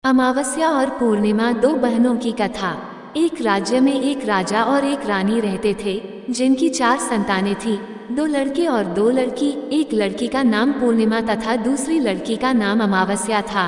अमावस्या और पूर्णिमा, दो बहनों की कथा। एक राज्य में एक राजा और एक रानी रहते थे, जिनकी 4 संतानें थीं, 2 लड़के और 2 लड़की। एक लड़की का नाम पूर्णिमा तथा दूसरी लड़की का नाम अमावस्या था।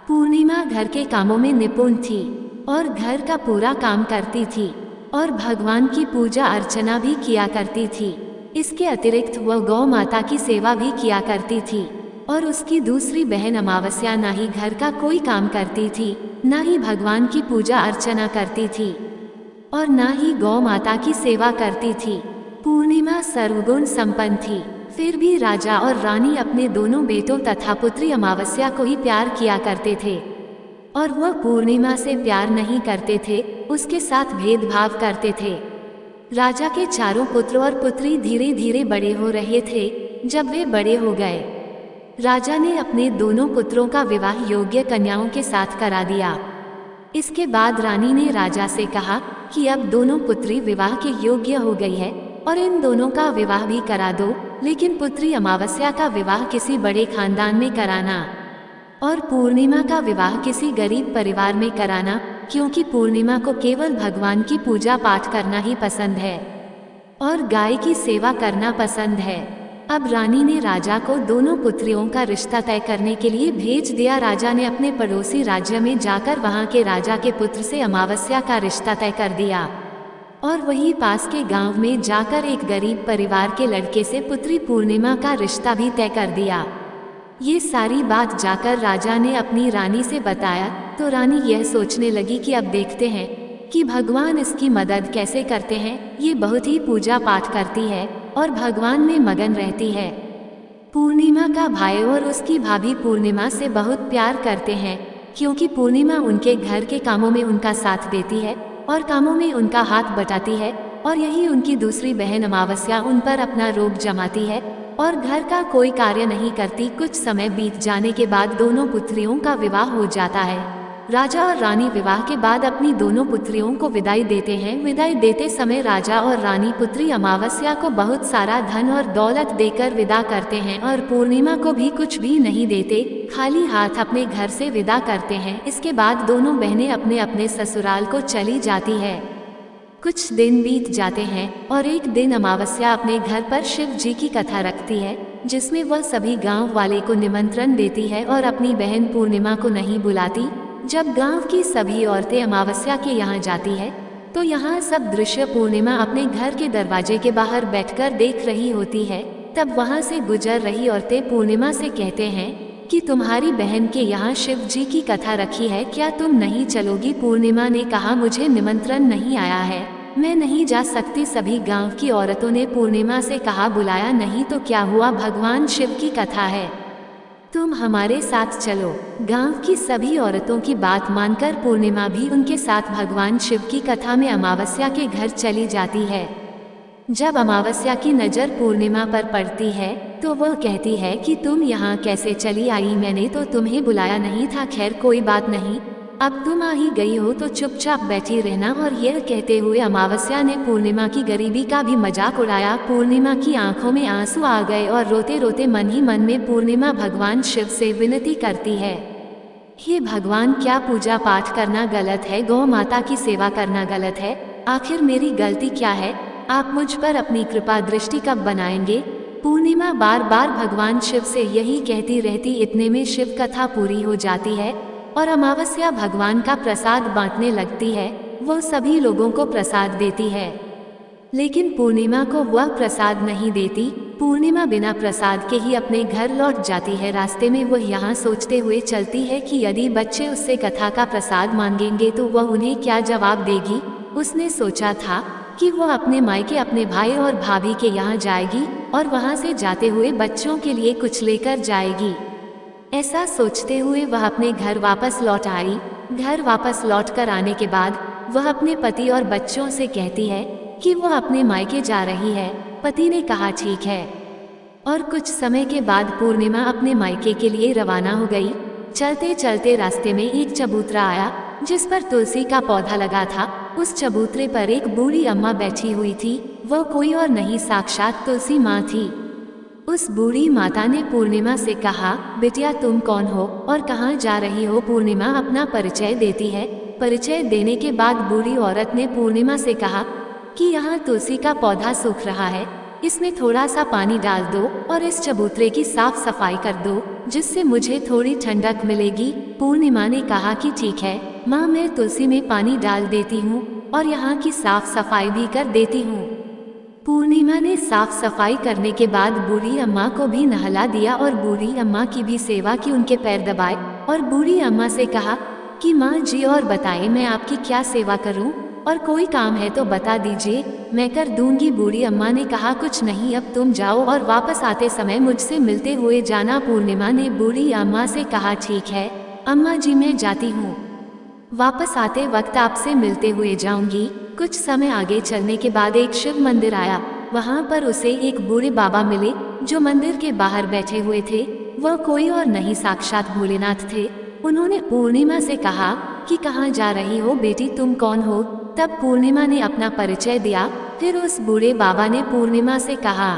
पूर्णिमा घर के कामों में निपुण थी और घर का पूरा काम करती थी और भगवान की पूजा अर्चना भी किया करती थी। इसके अतिरिक्त वह गौ माता की सेवा भी किया करती थी। और उसकी दूसरी बहन अमावस्या ना ही घर का कोई काम करती थी, ना ही भगवान की पूजा अर्चना करती थी और ना ही गौ माता की सेवा करती थी। पूर्णिमा सर्वगुण संपन्न थी, फिर भी राजा और रानी अपने दोनों बेटों तथा पुत्री अमावस्या को ही प्यार किया करते थे और वह पूर्णिमा से प्यार नहीं करते थे, उसके साथ भेदभाव करते थे। राजा के चारों पुत्र और पुत्री धीरे धीरे बड़े हो रहे थे। जब वे बड़े हो गए, राजा ने अपने दोनों पुत्रों का विवाह योग्य कन्याओं के साथ करा दिया। इसके बाद रानी ने राजा से कहा कि अब दोनों पुत्री विवाह के योग्य हो गई है और इन दोनों का विवाह भी करा दो, लेकिन पुत्री अमावस्या का विवाह किसी बड़े खानदान में कराना और पूर्णिमा का विवाह किसी गरीब परिवार में कराना, क्योंकि पूर्णिमा को केवल भगवान की पूजा पाठ करना ही पसंद है और गाय की सेवा करना पसंद है। अब रानी ने राजा को दोनों पुत्रियों का रिश्ता तय करने के लिए भेज दिया। राजा ने अपने पड़ोसी राज्य में जाकर वहां के राजा के पुत्र से अमावस्या का रिश्ता तय कर दिया और वहीं पास के गांव में जाकर एक गरीब परिवार के लड़के से पुत्री पूर्णिमा का रिश्ता भी तय कर दिया। ये सारी बात जाकर राजा ने अपनी रानी से बताया तो रानी यह सोचने लगी कि अब देखते हैं कि भगवान इसकी मदद कैसे करते हैं। ये बहुत ही पूजा पाठ करती है और भगवान में मगन रहती है। पूर्णिमा का भाई और उसकी भाभी पूर्णिमा से बहुत प्यार करते हैं, क्योंकि पूर्णिमा उनके घर के कामों में उनका साथ देती है और कामों में उनका हाथ बटाती है और यही उनकी दूसरी बहन अमावस्या उन पर अपना रोब जमाती है और घर का कोई कार्य नहीं करती। कुछ समय बीत जाने के बाद दोनों पुत्रियों का विवाह हो जाता है। राजा और रानी विवाह के बाद अपनी दोनों पुत्रियों को विदाई देते हैं। विदाई देते समय राजा और रानी पुत्री अमावस्या को बहुत सारा धन और दौलत देकर विदा करते हैं और पूर्णिमा को भी कुछ भी नहीं देते, खाली हाथ अपने घर से विदा करते हैं। इसके बाद दोनों बहनें अपने अपने ससुराल को चली जाती है। कुछ दिन बीत जाते हैं और एक दिन अमावस्या अपने घर पर शिव जी की कथा रखती है, जिसमें वह सभी गाँव वाले को निमंत्रण देती है और अपनी बहन पूर्णिमा को नहीं बुलाती। जब गांव की सभी औरतें अमावस्या के यहाँ जाती है तो यहाँ सब दृश्य पूर्णिमा अपने घर के दरवाजे के बाहर बैठकर देख रही होती है। तब वहाँ से गुजर रही औरतें पूर्णिमा से कहते हैं कि तुम्हारी बहन के यहाँ शिव जी की कथा रखी है, क्या तुम नहीं चलोगी? पूर्णिमा ने कहा, मुझे निमंत्रण नहीं आया है, मैं नहीं जा सकती। सभी गाँव की औरतों ने पूर्णिमा से कहा, बुलाया नहीं तो क्या हुआ, भगवान शिव की कथा है, तुम हमारे साथ चलो। गांव की सभी औरतों की बात मानकर पूर्णिमा भी उनके साथ भगवान शिव की कथा में अमावस्या के घर चली जाती है। जब अमावस्या की नज़र पूर्णिमा पर पड़ती है तो वह कहती है कि तुम यहाँ कैसे चली आई, मैंने तो तुम्हें बुलाया नहीं था। खैर कोई बात नहीं, अब तुम आ ही गई हो तो चुपचाप बैठी रहना। और यह कहते हुए अमावस्या ने पूर्णिमा की गरीबी का भी मजाक उड़ाया। पूर्णिमा की आंखों में आंसू आ गए और रोते रोते मन ही मन में पूर्णिमा भगवान शिव से विनती करती है, हे भगवान, क्या पूजा पाठ करना गलत है? गौ माता की सेवा करना गलत है? आखिर मेरी गलती क्या है? आप मुझ पर अपनी कृपा दृष्टि कब बनाएंगे? पूर्णिमा बार बार भगवान शिव से यही कहती रहती। इतने में शिव कथा पूरी हो जाती है और अमावस्या भगवान का प्रसाद बांटने लगती है। वह सभी लोगों को प्रसाद देती है, लेकिन पूर्णिमा को वह प्रसाद नहीं देती। पूर्णिमा बिना प्रसाद के ही अपने घर लौट जाती है। रास्ते में वह यहाँ सोचते हुए चलती है कि यदि बच्चे उससे कथा का प्रसाद मांगेंगे तो वह उन्हें क्या जवाब देगी। उसने सोचा था कि वह अपने मायके अपने भाई और भाभी के यहाँ जाएगी और वहाँ से जाते हुए बच्चों के लिए कुछ लेकर जाएगी। ऐसा सोचते हुए वह अपने घर वापस लौट आई। घर वापस लौट कर आने के बाद वह अपने पति और बच्चों से कहती है कि वह अपने मायके जा रही है। पति ने कहा, ठीक है। और कुछ समय के बाद पूर्णिमा अपने मायके के लिए रवाना हो गई। चलते चलते रास्ते में एक चबूतरा आया जिस पर तुलसी का पौधा लगा था। उस चबूतरे पर एक बूढ़ी अम्मा बैठी हुई थी। वह कोई और नहीं, साक्षात तुलसी माँ थी। उस बूढ़ी माता ने पूर्णिमा से कहा, बिटिया तुम कौन हो और कहाँ जा रही हो? पूर्णिमा अपना परिचय देती है। परिचय देने के बाद बूढ़ी औरत ने पूर्णिमा से कहा कि यहाँ तुलसी का पौधा सूख रहा है, इसमें थोड़ा सा पानी डाल दो और इस चबूतरे की साफ सफाई कर दो, जिससे मुझे थोड़ी ठंडक मिलेगी। पूर्णिमा ने कहा कि ठीक है माँ, मैं तुलसी में पानी डाल देती हूँ और यहाँ की साफ सफाई भी कर देती हूँ। पूर्णिमा ने साफ सफाई करने के बाद बूढ़ी अम्मा को भी नहला दिया और बूढ़ी अम्मा की भी सेवा की, उनके पैर दबाए और बूढ़ी अम्मा से कहा कि माँ जी और बताइए मैं आपकी क्या सेवा करूँ, और कोई काम है तो बता दीजिए, मैं कर दूंगी। बूढ़ी अम्मा ने कहा कुछ नहीं, अब तुम जाओ और वापस आते समय मुझसे मिलते हुए जाना। पूर्णिमा ने बूढ़ी अम्मा से कहा ठीक है अम्मा जी, मैं जाती हूँ, वापस आते वक्त आपसे मिलते हुए जाऊंगी। कुछ समय आगे चलने के बाद एक शिव मंदिर आया। वहाँ पर उसे एक बूढ़े बाबा मिले जो मंदिर के बाहर बैठे हुए थे। वह कोई और नहीं, साक्षात भोलेनाथ थे। उन्होंने पूर्णिमा से कहा कि कहाँ जा रही हो बेटी, तुम कौन हो? तब पूर्णिमा ने अपना परिचय दिया। फिर उस बूढ़े बाबा ने पूर्णिमा से कहा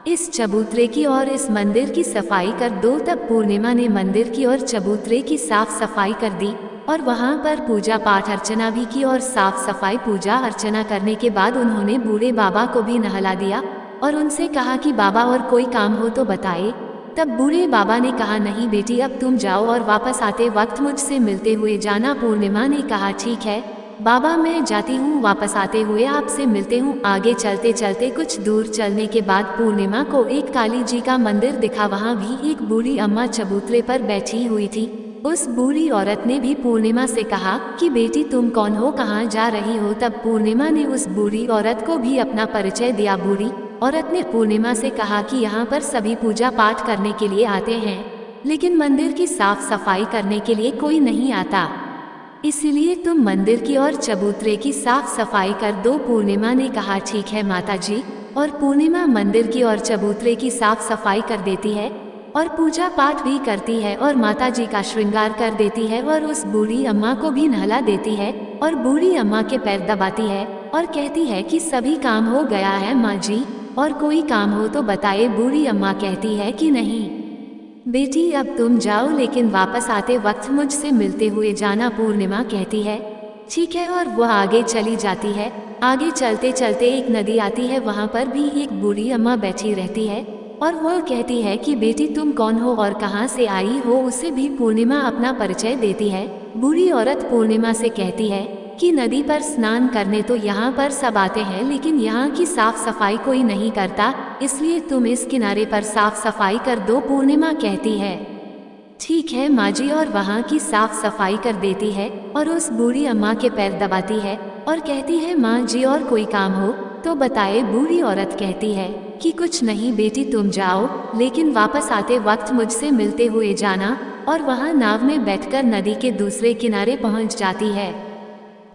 इस चबूतरे की और इस मंदिर की सफाई कर दो। तब पूर्णिमा ने मंदिर की और चबूतरे की साफ सफाई कर दी और वहाँ पर पूजा पाठ अर्चना भी की। और साफ सफाई पूजा अर्चना करने के बाद उन्होंने बूढ़े बाबा को भी नहला दिया और उनसे कहा कि बाबा और कोई काम हो तो बताए। तब बूढ़े बाबा ने कहा नहीं बेटी, अब तुम जाओ और वापस आते वक्त मुझसे मिलते हुए जाना। पूर्णिमा ने कहा ठीक है बाबा, मैं जाती हूँ, वापस आते हुए आपसे मिलते हूँ। आगे चलते चलते कुछ दूर चलने के बाद पूर्णिमा को एक काली जी का मंदिर दिखा। वहाँ भी एक बूढ़ी अम्मा चबूतरे पर बैठी हुई थी। उस बूढ़ी औरत ने भी पूर्णिमा से कहा कि बेटी तुम कौन हो, कहाँ जा रही हो? तब पूर्णिमा ने उस बूढ़ी औरत को भी अपना परिचय दिया। बूढ़ी औरत ने पूर्णिमा से कहा कि यहाँ पर सभी पूजा पाठ करने के लिए आते हैं, लेकिन मंदिर की साफ सफाई करने के लिए कोई नहीं आता, इसलिए तुम मंदिर की और चबूतरे की साफ सफाई कर दो। पूर्णिमा ने कहा ठीक है माता जी, और पूर्णिमा मंदिर की और चबूतरे की साफ सफाई कर देती है और पूजा पाठ भी करती है और माता जी का श्रृंगार कर देती है और उस बूढ़ी अम्मा को भी नहला देती है और बूढ़ी अम्मा के पैर दबाती है और कहती है कि सभी काम हो गया है माँ जी, और कोई काम हो तो बताए। बूढ़ी अम्मा कहती है कि नहीं बेटी, अब तुम जाओ, लेकिन वापस आते वक्त मुझसे मिलते हुए जाना। पूर्णिमा कहती है ठीक है और वह आगे चली जाती है। आगे चलते चलते एक नदी आती है। वहाँ पर भी एक बूढ़ी अम्मा बैठी रहती है और वह कहती है कि बेटी तुम कौन हो और कहाँ से आई हो? उसे भी पूर्णिमा अपना परिचय देती है। बूढ़ी औरत पूर्णिमा से कहती है कि नदी पर स्नान करने तो यहाँ पर सब आते हैं, लेकिन यहाँ की साफ सफाई कोई नहीं करता, इसलिए तुम इस किनारे पर साफ सफाई कर दो। पूर्णिमा कहती है ठीक है माँ जी, और वहाँ की साफ सफाई कर देती है और उस बूढ़ी अम्मा के पैर दबाती है और कहती है माँ जी और कोई काम हो तो बताए। बूढ़ी औरत कहती है कि कुछ नहीं बेटी, तुम जाओ, लेकिन वापस आते वक्त मुझसे मिलते हुए जाना। और वहाँ नाव में बैठकर नदी के दूसरे किनारे पहुँच जाती है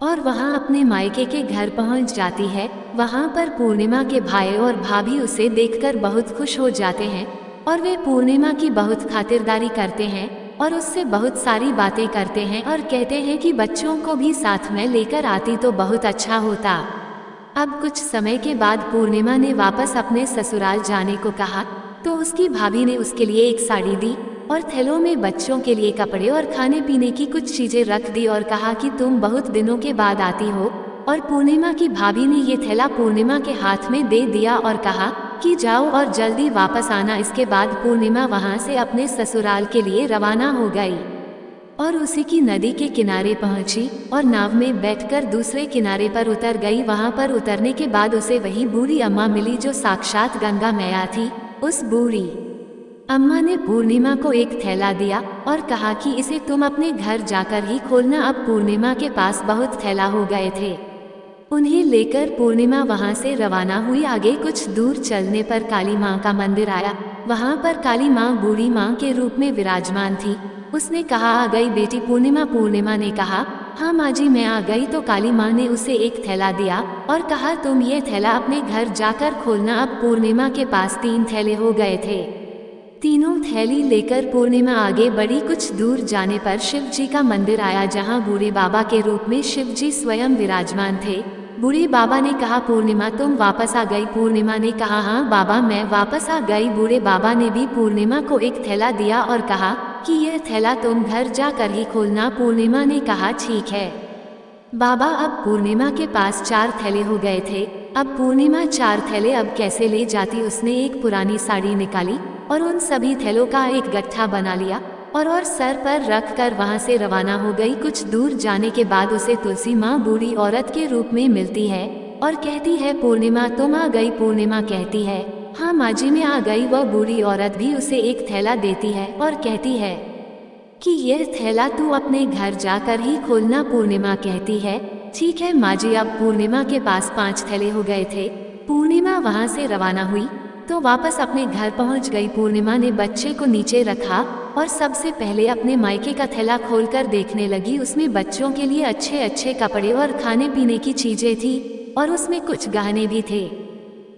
और वहाँ अपने मायके के घर पहुँच जाती है। वहाँ पर पूर्णिमा के भाई और भाभी उसे देखकर बहुत खुश हो जाते हैं और वे पूर्णिमा की बहुत खातिरदारी करते हैं और उससे बहुत सारी बातें करते हैं और कहते हैं कि बच्चों को भी साथ में लेकर आती तो बहुत अच्छा होता। अब कुछ समय के बाद पूर्णिमा ने वापस अपने ससुराल जाने को कहा तो उसकी भाभी ने उसके लिए एक साड़ी दी और थैलों में बच्चों के लिए कपड़े और खाने पीने की कुछ चीजें रख दी और कहा कि तुम बहुत दिनों के बाद आती हो। और पूर्णिमा की भाभी ने ये थैला पूर्णिमा के हाथ में दे दिया और कहा कि जाओ और जल्दी वापस आना। इसके बाद पूर्णिमा वहां से अपने ससुराल के लिए रवाना हो गई और उसी की नदी के किनारे पहुंची और नाव में बैठकर दूसरे किनारे पर उतर गई। वहां पर उतरने के बाद उसे वही बूढ़ी अम्मा मिली जो साक्षात गंगा मैया थी। उस बूढ़ी अम्मा ने पूर्णिमा को एक थैला दिया और कहा कि इसे तुम अपने घर जाकर ही खोलना। अब पूर्णिमा के पास बहुत थैला हो गए थे। उन्हें लेकर पूर्णिमा वहां से रवाना हुई। आगे कुछ दूर चलने पर काली माँ का मंदिर आया। वहां पर काली माँ बूढ़ी माँ के रूप में विराजमान थी। उसने कहा आ गई बेटी पूर्णिमा? पूर्णिमा ने कहा हाँ माँ जी मैं आ गई। तो काली माँ ने उसे एक थैला दिया और कहा तुम ये थैला अपने घर जाकर खोलना। अब पूर्णिमा के पास 3 थैले हो गए थे। तीनों थैली लेकर पूर्णिमा आगे बढ़ी। कुछ दूर जाने पर शिव जी का मंदिर आया जहाँ बूढ़े बाबा के रूप में शिव जी स्वयं विराजमान थे। बूढ़े बाबा ने कहा, पूर्णिमा तुम वापस आ गई? पूर्णिमा ने कहा, हाँ बाबा मैं वापस आ गई। बूढ़े बाबा ने भी पूर्णिमा को एक थैला दिया और कहा कि यह थैला तुम घर जाकर ही खोलना। पूर्णिमा ने कहा ठीक है बाबा। अब पूर्णिमा के पास 4 थैले हो गए थे। अब पूर्णिमा 4 थैले अब कैसे ले जाती? उसने एक पुरानी साड़ी निकाली और उन सभी थैलों का एक गट्ठा बना लिया और सर पर रख कर वहाँ से रवाना हो गई। कुछ दूर जाने के बाद उसे तुलसी माँ बूढ़ी औरत के रूप में मिलती है और कहती है, पूर्णिमा तुम आ गई? पूर्णिमा कहती है, हाँ माँ जी मैं आ गई। वह बूढ़ी औरत भी उसे एक थैला देती है और कहती है कि यह थैला तू अपने घर जाकर ही खोलना। पूर्णिमा कहती है ठीक है माँ जी। अब पूर्णिमा के पास 5 थैले हो गए थे। पूर्णिमा वहाँ से रवाना हुई तो वापस अपने घर पहुँच गई। पूर्णिमा ने बच्चे को नीचे रखा और सबसे पहले अपने मायके का थैला खोलकर देखने लगी। उसमें बच्चों के लिए अच्छे अच्छे कपड़े और खाने पीने की चीजें थी और उसमें कुछ गहने भी थे।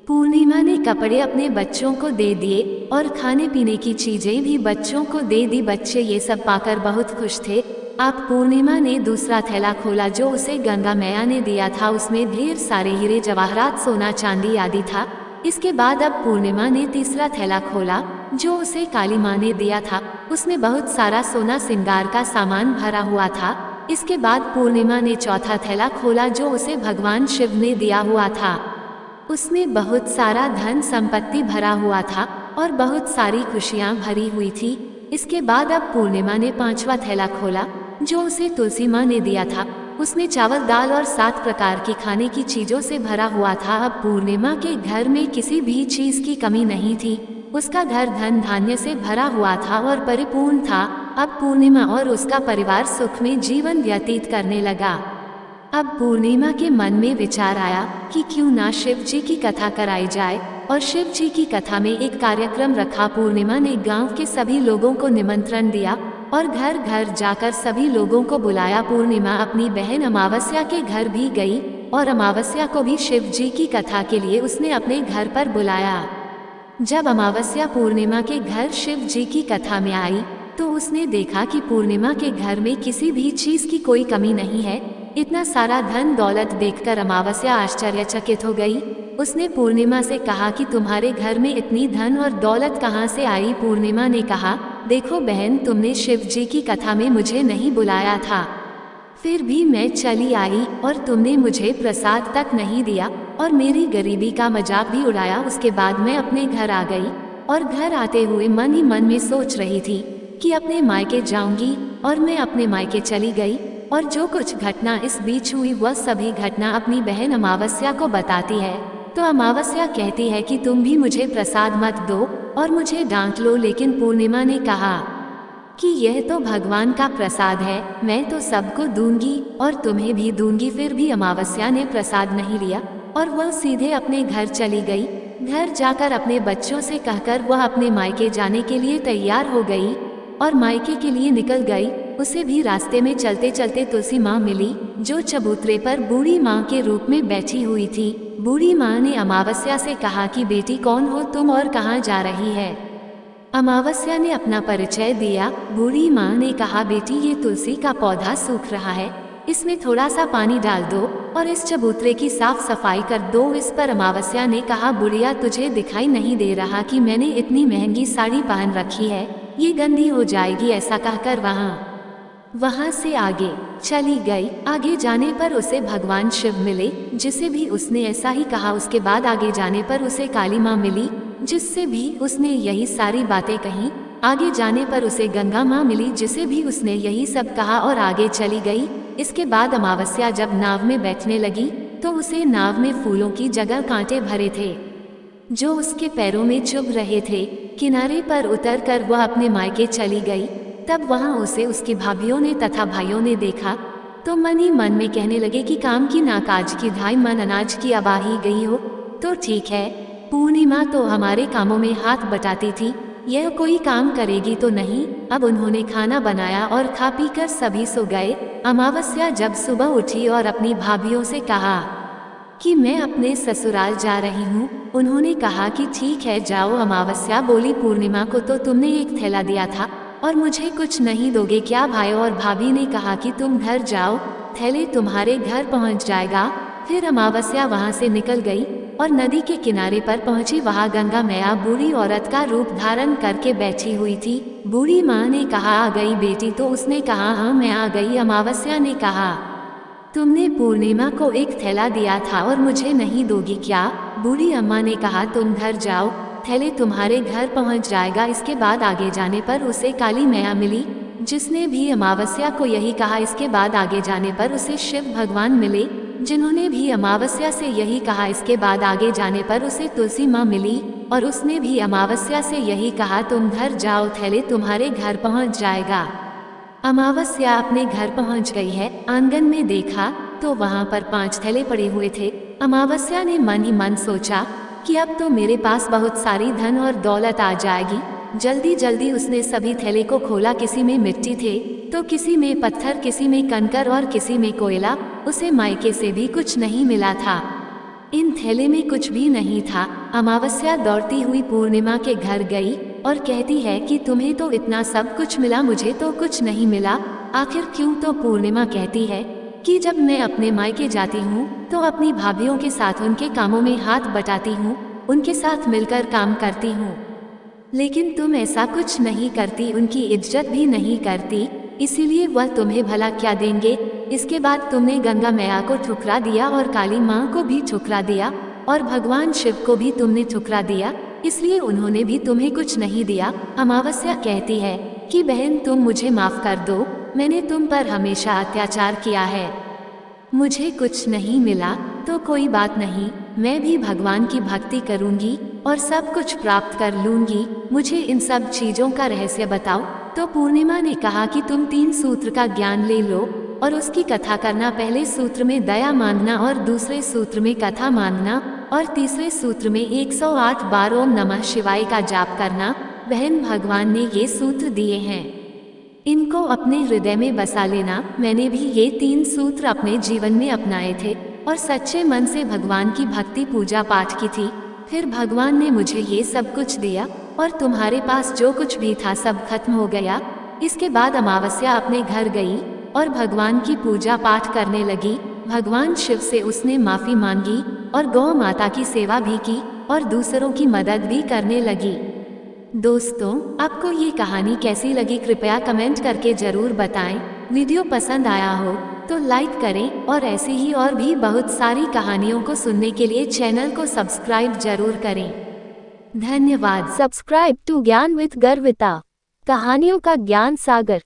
पूर्णिमा ने कपड़े अपने बच्चों को दे दिए और खाने पीने की चीजें भी बच्चों को दे दी। बच्चे ये सब पाकर बहुत खुश थे। अब पूर्णिमा ने दूसरा थैला खोला जो उसे गंगा मैया ने दिया था। उसमें ढेर सारे हीरे जवाहरात सोना चांदी आदि था। इसके बाद अब पूर्णिमा ने तीसरा थैला खोला जो उसे काली माँ ने दिया था। उसमें बहुत सारा सोना श्रृंगार का सामान भरा हुआ था। इसके बाद पूर्णिमा ने चौथा थैला खोला जो उसे भगवान शिव ने दिया हुआ था। उसमें बहुत सारा धन संपत्ति भरा हुआ था और बहुत सारी खुशियाँ भरी हुई थी। इसके बाद अब पूर्णिमा ने 5वां थैला खोला जो उसे तुलसी माँ ने दिया था। उसमें चावल दाल और 7 प्रकार की खाने की चीजों से भरा हुआ था। अब पूर्णिमा के घर में किसी भी चीज की कमी नहीं थी। उसका घर धन धान्य से भरा हुआ था और परिपूर्ण था। अब पूर्णिमा और उसका परिवार सुख में जीवन व्यतीत करने लगा। अब पूर्णिमा के मन में विचार आया कि क्यों ना शिव जी की कथा कराई जाए और शिव जी की कथा में एक कार्यक्रम रखा। पूर्णिमा ने गांव के सभी लोगों को निमंत्रण दिया और घर घर जाकर सभी लोगों को बुलाया। पूर्णिमा अपनी बहन अमावस्या के घर भी गई और अमावस्या को भी शिव जी की कथा के लिए उसने अपने घर पर बुलाया। जब अमावस्या पूर्णिमा के घर शिव जी की कथा में आई तो उसने देखा कि पूर्णिमा के घर में किसी भी चीज की कोई कमी नहीं है। इतना सारा धन दौलत देखकर अमावस्या आश्चर्यचकित हो गई। उसने पूर्णिमा से कहा कि तुम्हारे घर में इतनी धन और दौलत कहाँ से आई? पूर्णिमा ने कहा, देखो बहन तुमने शिव जी की कथा में मुझे नहीं बुलाया था, फिर भी मैं चली आई और तुमने मुझे प्रसाद तक नहीं दिया और मेरी गरीबी का मजाक भी उड़ाया। उसके बाद मैं अपने घर आ गई और घर आते हुए मन ही मन में सोच रही थी कि अपने मायके जाऊंगी और मैं अपने मायके चली गई और जो कुछ घटना इस बीच हुई वह सभी घटना अपनी बहन अमावस्या को बताती है। तो अमावस्या कहती है कि तुम भी मुझे प्रसाद मत दो और मुझे डांट लो, लेकिन पूर्णिमा ने कहा कि यह तो भगवान का प्रसाद है, मैं तो सबको दूंगी और तुम्हें भी दूंगी। फिर भी अमावस्या ने प्रसाद नहीं लिया और वह सीधे अपने घर चली गई। घर जाकर अपने बच्चों से कहकर वह अपने मायके जाने के लिए तैयार हो गई और मायके के लिए निकल गई। उसे भी रास्ते में चलते चलते तुलसी माँ मिली जो चबूतरे पर बूढ़ी माँ के रूप में बैठी हुई थी। बूढ़ी माँ ने अमावस्या से कहा कि बेटी कौन हो तुम और कहाँ जा रही है? अमावस्या ने अपना परिचय दिया। बूढ़ी माँ ने कहा, बेटी ये तुलसी का पौधा सूख रहा है, इसमें थोड़ा सा पानी डाल दो और इस चबूतरे की साफ सफाई कर दो। इस पर अमावस्या ने कहा, बुढ़िया तुझे दिखाई नहीं दे रहा कि मैंने इतनी महंगी साड़ी पहन रखी है, ये गंदी हो जाएगी। ऐसा कहकर वहाँ से आगे चली गई। आगे जाने पर उसे भगवान शिव मिले जिसे भी उसने ऐसा ही कहा। उसके बाद आगे जाने पर उसे काली माँ मिली जिससे भी उसने यही सारी बातें कही। आगे जाने पर उसे गंगा माँ मिली जिसे भी उसने यही सब कहा और आगे चली गई। इसके बाद अमावस्या जब नाव में बैठने लगी तो उसे नाव में फूलों की जगह कांटे भरे थे जो उसके पैरों में चुभ रहे थे। किनारे पर उतर कर वह अपने मायके चली गई। तब वहाँ उसे उसकी भाभीयों ने तथा भाइयों ने देखा तो मन ही मन में कहने लगे कि काम की ना काज की, ढाई मन अनाज की अबाही गई हो तो ठीक है। पूर्णिमा तो हमारे कामों में हाथ बटाती थी, यह कोई काम करेगी तो नहीं। अब उन्होंने खाना बनाया और खा पी कर सभी सो गए। अमावस्या जब सुबह उठी और अपनी भाभीयों से कहा कि मैं अपने ससुराल जा रही हूँ। उन्होंने कहा कि ठीक है जाओ। अमावस्या बोली, पूर्णिमा को तो तुमने एक थैला दिया था और मुझे कुछ नहीं दोगे क्या भाई? और भाभी ने कहा कि तुम घर जाओ, थैले तुम्हारे घर पहुँच जाएगा। फिर अमावस्या वहां से निकल गई और नदी के किनारे पर पहुंची। वहां गंगा मैया बूढ़ी औरत का रूप धारण करके बैठी हुई थी। बूढ़ी माँ ने कहा, आ गई बेटी? तो उसने कहा, हाँ मैं आ गई। अमावस्या ने कहा, तुमने पूर्णिमा को एक थैला दिया था और मुझे नहीं दोगी क्या? बूढ़ी अम्मा ने कहा, तुम घर जाओ, थैले तुम्हारे घर पहुंच जाएगा। इसके बाद आगे जाने पर उसे काली मैया मिली, जिसने भी अमावस्या को यही कहा। इसके बाद आगे जाने पर उसे शिव भगवान मिले, जिन्होंने भी अमावस्या से यही कहा। इसके बाद आगे जाने पर उसे तुलसी माँ मिली और उसने भी अमावस्या से यही कहा, तुम घर जाओ, थैले तुम्हारे घर पहुंच जाएगा। अमावस्या अपने घर पहुंच गई है। आंगन में देखा तो वहां पर 5 थैले पड़े हुए थे। अमावस्या ने मन ही मन सोचा कि अब तो मेरे पास बहुत सारी धन और दौलत आ जाएगी। जल्दी जल्दी उसने सभी थैले को खोला। किसी में मिट्टी थे तो किसी में पत्थर, किसी में कंकर और किसी में कोयला। उसे मायके से भी कुछ नहीं मिला था। इन थैले में कुछ भी नहीं था। अमावस्या दौड़ती हुई पूर्णिमा के घर गई और कहती है कि तुम्हें तो इतना सब कुछ मिला, मुझे तो कुछ नहीं मिला, आखिर क्यों? तो पूर्णिमा कहती है कि जब मैं अपने मायके जाती हूँ तो अपनी भाभीयों के साथ उनके कामों में हाथ बटाती हूँ, उनके साथ मिलकर काम करती हूँ, लेकिन तुम ऐसा कुछ नहीं करती, उनकी इज्जत भी नहीं करती, इसीलिए वह तुम्हें भला क्या देंगे। इसके बाद तुमने गंगा मैया को ठुकरा दिया और काली माँ को भी ठुकरा दिया और भगवान शिव को भी तुमने ठुकरा दिया, इसलिए उन्होंने भी तुम्हें कुछ नहीं दिया। अमावस्या कहती है कि बहन तुम मुझे माफ कर दो, मैंने तुम पर हमेशा अत्याचार किया है, मुझे कुछ नहीं मिला तो कोई बात नहीं, मैं भी भगवान की भक्ति करूंगी और सब कुछ प्राप्त कर लूंगी, मुझे इन सब चीजों का रहस्य बताओ। तो पूर्णिमा ने कहा कि तुम 3 सूत्र का ज्ञान ले लो और उसकी कथा करना। पहले सूत्र में दया मांगना और दूसरे सूत्र में कथा मांगना और तीसरे सूत्र में 108 बार ओम नमः शिवाय का जाप करना। बहन भगवान ने ये सूत्र दिए हैं, इनको अपने हृदय में बसा लेना। मैंने भी ये 3 सूत्र अपने जीवन में अपनाए थे और सच्चे मन से भगवान की भक्ति पूजा पाठ की थी। फिर भगवान ने मुझे ये सब कुछ दिया और तुम्हारे पास जो कुछ भी था सब खत्म हो गया। इसके बाद अमावस्या अपने घर गई और भगवान की पूजा पाठ करने लगी। भगवान शिव से उसने माफी मांगी और गौ माता की सेवा भी की और दूसरों की मदद भी करने लगी। दोस्तों, आपको ये कहानी कैसी लगी कृपया कमेंट करके जरूर बताएं। वीडियो पसंद आया हो तो लाइक करें और ऐसे ही और भी बहुत सारी कहानियों को सुनने के लिए चैनल को सब्सक्राइब जरूर करें। धन्यवाद। सब्सक्राइब टू ज्ञान विद गर्विता, कहानियों का ज्ञान सागर।